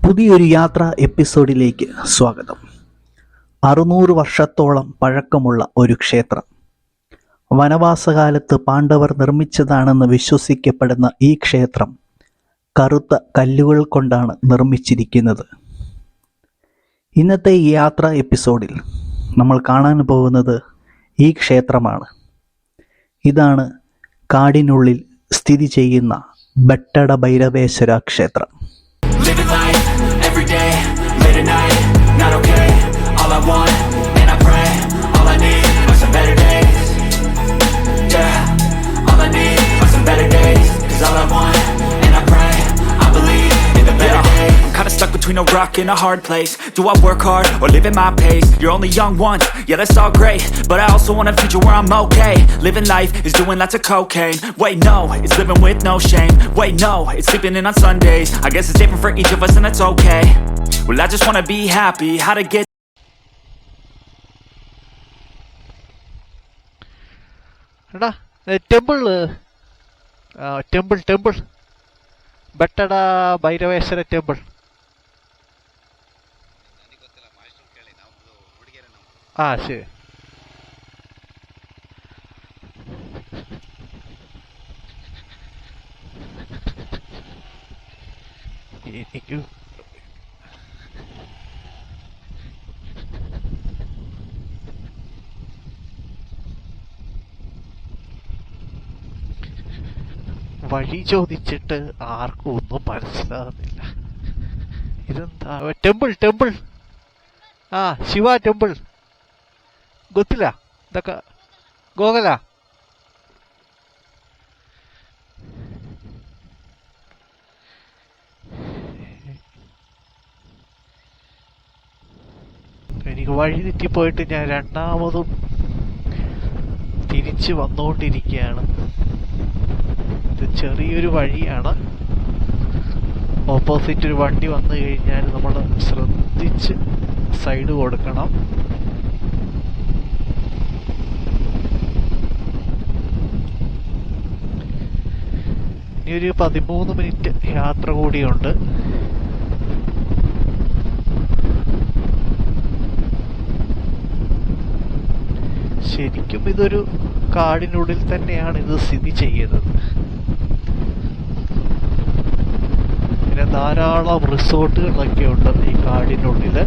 പുതിയൊരു യാത്രാ എപ്പിസോഡിലേക്ക് സ്വാഗതം. 600 വർഷത്തോളം പഴക്കമുള്ള ഒരു ക്ഷേത്രം. വനവാസകാലത്ത് പാണ്ഡവർ നിർമ്മിച്ചതാണെന്ന് വിശ്വസിക്കപ്പെടുന്ന ഈ ക്ഷേത്രം കറുത്ത കല്ലുകൾ കൊണ്ടാണ് നിർമ്മിച്ചിരിക്കുന്നത്. ഇന്നത്തെ ഈ യാത്രാ എപ്പിസോഡിൽ നമ്മൾ കാണാൻ പോകുന്നത് ഈ ക്ഷേത്രമാണ്. ഇതാണ് കാടിനുള്ളിൽ സ്ഥിതി ചെയ്യുന്ന ബെട്ടട ഭൈരവേശ്വര ക്ഷേത്രം. Living life, every day, late at night, not okay. All I want, and I pray, all I need are some better days. Yeah, all I need are some better days. Cause all I want, and I pray, I believe in the better days. I'm kinda stuck between a rock and a hard place. Do I work hard, or live at my pace? You're only young once, yeah that's all great. But I also want a future where I'm okay. Living life is doing lots of cocaine. Wait no, it's living with no shame. Wait no, it's sleeping in on Sundays. I guess it's different for each of us and that's okay. Well I just wanna be happy, how to get എടാ temple ബെട്ടട ഭൈരവേശ്വര temple. ആ ശരി. എനിക്ക് വഴി ചോദിച്ചിട്ട് ആർക്കും ഒന്നും മനസ്സിലാകുന്നില്ല. ഇതെന്താ ടെമ്പിൾ? ആ ശിവ ടെമ്പിൾ ಗೊತ್ತಿಲ್ಲ. ഇതൊക്കെ ഗോകല. എനിക്ക് വഴി തെറ്റിപ്പോയിട്ട് ഞാൻ രണ്ടാമതും തിരിച്ച് വന്നുകൊണ്ടിരിക്കുകയാണ്. ഇത് ചെറിയൊരു വഴിയാണ്. ഓപ്പോസിറ്റ് ഒരു വണ്ടി വന്നു കഴിഞ്ഞാൽ നമ്മൾ ശ്രദ്ധിച്ച് സൈഡ് കൊടുക്കണം. ഇനിയൊരു 13 മിനിറ്റ് യാത്ര കൂടിയുണ്ട്. ശരിക്കും ഇതൊരു കാടിനുള്ളിൽ തന്നെയാണ് ഇത് സ്ഥിതി ചെയ്യുന്നത്. പിന്നെ ധാരാളം റിസോർട്ടുകളൊക്കെ ഉണ്ട് ഈ കാടിനുള്ളിൽ,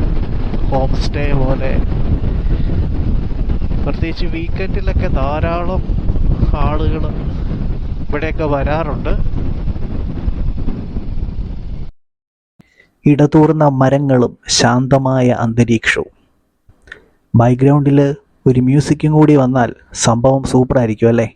ഹോം സ്റ്റേ പോലെ. പ്രത്യേകിച്ച് വീക്കെൻഡിലൊക്കെ ധാരാളം ആളുകൾ ഇവിടെയൊക്കെ വരാറുണ്ട്. ഇടതൂർന്ന മരങ്ങളും ശാന്തമായ അന്തരീക്ഷവും. ബാക്ക്ഗ്രൗണ്ടിൽ ഒരു മ്യൂസിക്കും കൂടി വന്നാൽ സംഭവം സൂപ്പറായിരിക്കും അല്ലേ?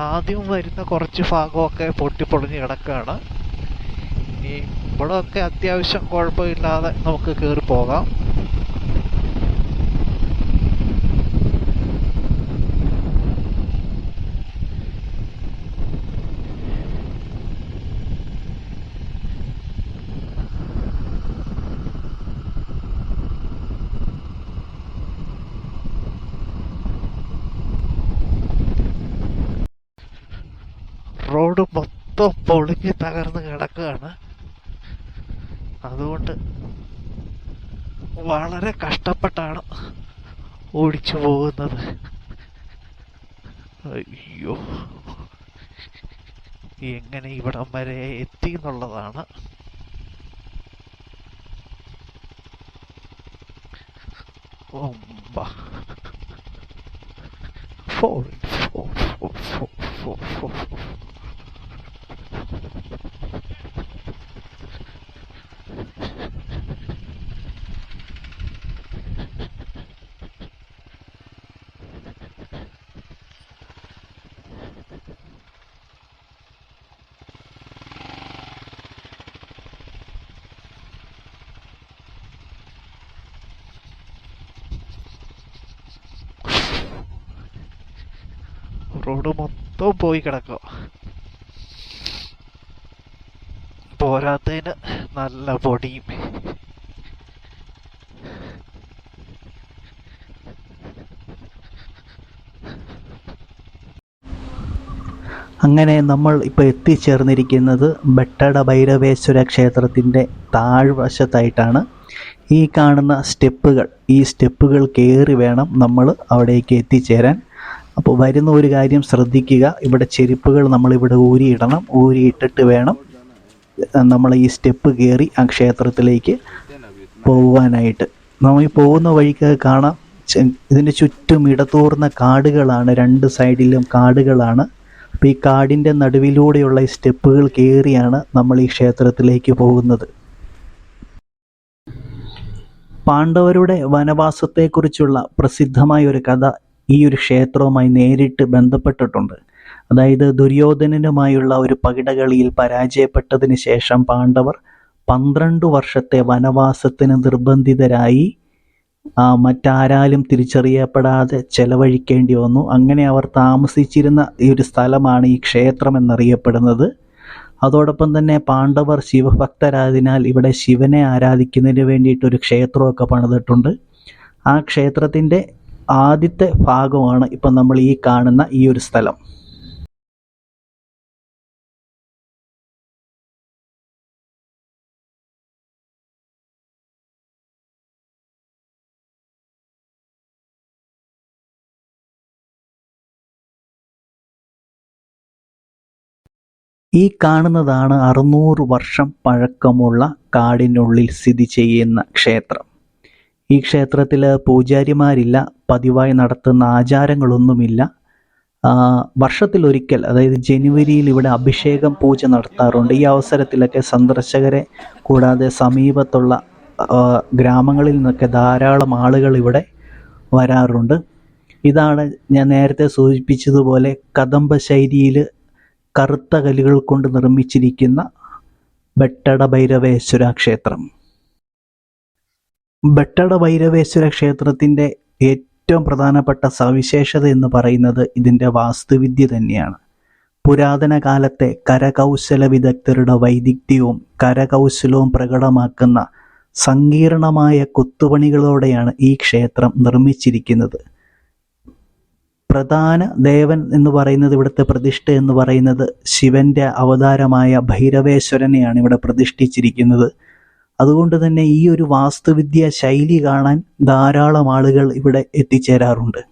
ആദ്യം വരുന്ന കുറച്ച് ഭാഗമൊക്കെ പൊട്ടിപ്പൊളിഞ്ഞ് കിടക്കുകയാണ്. ഇനി ഇവിടെയൊക്കെ അത്യാവശ്യം കുഴപ്പമില്ലാതെ നമുക്ക് കയറി പോകാം. റോഡ് മൊത്തം പൊളിഞ്ഞ് തകർന്ന് കിടക്കുകയാണ്. അതുകൊണ്ട് വളരെ കഷ്ടപ്പെട്ടാണ് ഓടിച്ചു പോകുന്നത്. അയ്യോ, എങ്ങനെ ഇവിടം വരെ എത്തി എന്നുള്ളതാണ്. റോഡ് മൊത്തം പോയി കിടക്കുക. പോരാത്തതിന് നല്ല പൊടിയും. അങ്ങനെ നമ്മൾ ഇപ്പോൾ എത്തിച്ചേർന്നിരിക്കുന്നത് ബെട്ടട ഭൈരവേശ്വര ക്ഷേത്രത്തിൻ്റെ താഴ്വശത്തായിട്ടാണ്. ഈ കാണുന്ന ഈ സ്റ്റെപ്പുകൾ കയറി വേണം നമ്മൾ അവിടേക്ക് എത്തിച്ചേരാൻ. അപ്പോൾ വരുന്ന ഒരു കാര്യം ശ്രദ്ധിക്കുക, ഇവിടെ ചെരുപ്പുകൾ നമ്മളിവിടെ ഊരിയിടണം. ഊരിയിട്ടിട്ട് വേണം നമ്മൾ ഈ സ്റ്റെപ്പ് കയറി ആ ക്ഷേത്രത്തിലേക്ക് പോകുവാനായിട്ട്. നമ്മൾ ഈ പോകുന്ന വഴിക്ക് കാണാം, ഇതിൻ്റെ ചുറ്റും ഇടതൂർന്ന കാടുകളാണ്, രണ്ട് സൈഡിലും കാടുകളാണ്. അപ്പോൾ ഈ കാടിൻ്റെ നടുവിലൂടെയുള്ള ഈ സ്റ്റെപ്പുകൾ കയറിയാണ് നമ്മൾ ഈ ക്ഷേത്രത്തിലേക്ക് പോകുന്നത്. പാണ്ഡവരുടെ വനവാസത്തെക്കുറിച്ചുള്ള പ്രസിദ്ധമായ ഒരു കഥ ഈ ഒരു ക്ഷേത്രവുമായി നേരിട്ട് ബന്ധപ്പെട്ടിട്ടുണ്ട്. അതായത് ദുര്യോധനനുമായുള്ള ഒരു പകിടകളിയിൽ പരാജയപ്പെട്ടതിന് ശേഷം പാണ്ഡവർ 12 വർഷത്തെ വനവാസത്തിന് നിർബന്ധിതരായി മറ്റാരാലും തിരിച്ചറിയപ്പെടാതെ ചെലവഴിക്കേണ്ടി വന്നു. അങ്ങനെ അവർ താമസിച്ചിരുന്ന ഈ ഒരു സ്ഥലമാണ് ഈ ക്ഷേത്രം എന്നറിയപ്പെടുന്നത്. അതോടൊപ്പം തന്നെ പാണ്ഡവർ ശിവഭക്തരായതിനാൽ ഇവിടെ ശിവനെ ആരാധിക്കുന്നതിന് വേണ്ടിയിട്ടൊരു ക്ഷേത്രമൊക്കെ പണിതിട്ടുണ്ട്. ആ ക്ഷേത്രത്തിൻ്റെ ആദ്യത്തെ ഭാഗമാണ് ഇപ്പം നമ്മൾ ഈ കാണുന്ന ഈ ഒരു സ്ഥലം. ഈ കാണുന്നതാണ് 600 വർഷം പഴക്കമുള്ള കാടിനുള്ളിൽ സ്ഥിതി ചെയ്യുന്ന ക്ഷേത്രം. ഈ ക്ഷേത്രത്തിൽ പൂജാരിമാരില്ല, പതിവായി നടത്തുന്ന ആചാരങ്ങളൊന്നുമില്ല. വർഷത്തിലൊരിക്കൽ, അതായത് ജനുവരിയിൽ ഇവിടെ അഭിഷേകം പൂജ നടത്താറുണ്ട്. ഈ അവസരത്തിലൊക്കെ സന്ദർശകരെ കൂടാതെ സമീപത്തുള്ള ഗ്രാമങ്ങളിൽ നിന്നൊക്കെ ധാരാളം ആളുകൾ ഇവിടെ വരാറുണ്ട്. ഇതാണ് ഞാൻ നേരത്തെ സൂചിപ്പിച്ചതുപോലെ കദംബ ശൈലിയിൽ കറുത്ത കല്ലുകൾ കൊണ്ട് നിർമ്മിച്ചിരിക്കുന്ന ബെട്ടട ഭൈരവേശ്വര ക്ഷേത്രം. ബെട്ടട ഭൈരവേശ്വര ക്ഷേത്രത്തിൻ്റെ ഏറ്റവും പ്രധാനപ്പെട്ട സവിശേഷത എന്ന് പറയുന്നത് ഇതിൻ്റെ വാസ്തുവിദ്യ തന്നെയാണ്. പുരാതന കാലത്തെ കരകൗശല വിദഗ്ധരുടെ വൈദഗ്ധ്യവും കരകൗശലവും പ്രകടമാക്കുന്ന സങ്കീർണമായ കൊത്തുപണികളോടെയാണ് ഈ ക്ഷേത്രം നിർമ്മിച്ചിരിക്കുന്നത്. പ്രധാന ദേവൻ എന്ന് പറയുന്നത്, ഇവിടുത്തെ പ്രതിഷ്ഠ എന്ന് പറയുന്നത് ശിവന്റെ അവതാരമായ ഭൈരവേശ്വരനെയാണ് ഇവിടെ പ്രതിഷ്ഠിച്ചിരിക്കുന്നത്. അതുകൊണ്ട് തന്നെ ഈ ഒരു വാസ്തുവിദ്യ ശൈലി കാണാൻ ധാരാളം ആളുകൾ ഇവിടെ എത്തിച്ചേരാറുണ്ട്.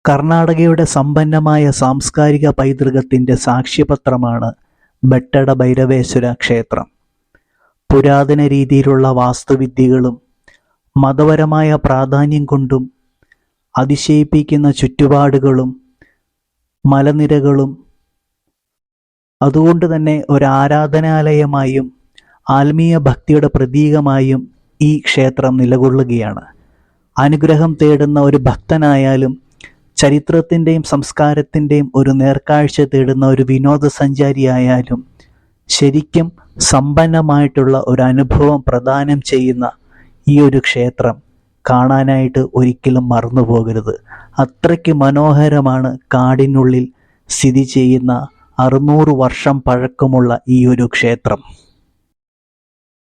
കർണാടകയുടെ സമ്പന്നമായ സാംസ്കാരിക പൈതൃകത്തിൻ്റെ സാക്ഷ്യപത്രമാണ് ബെട്ടട ഭൈരവേശ്വര ക്ഷേത്രം. പുരാതന രീതിയിലുള്ള വാസ്തുവിദ്യകളും മതപരമായ പ്രാധാന്യം കൊണ്ടും അതിശയിപ്പിക്കുന്ന ചുറ്റുപാടുകളും മലനിരകളും അതുകൊണ്ട് തന്നെ ഒരു ആരാധനാലയമായും ആത്മീയ ഭക്തിയുടെ പ്രതീകമായും ഈ ക്ഷേത്രം നിലകൊള്ളുകയാണ്. അനുഗ്രഹം തേടുന്ന ഒരു ഭക്തനായാലും ചരിത്രത്തിൻ്റെയും സംസ്കാരത്തിൻ്റെയും ഒരു നേർക്കാഴ്ച തേടുന്ന ഒരു വിനോദസഞ്ചാരിയായാലും ശരിക്കും സമ്പന്നമായിട്ടുള്ള ഒരു അനുഭവം പ്രദാനം ചെയ്യുന്ന ഈ ഒരു ക്ഷേത്രം കാണാനായിട്ട് ഒരിക്കലും മറന്നു പോകരുത്. അത്രയ്ക്ക് മനോഹരമാണ് കാടിനുള്ളിൽ സ്ഥിതി ചെയ്യുന്ന 600 വർഷം പഴക്കമുള്ള ഈ ഒരു ക്ഷേത്രം.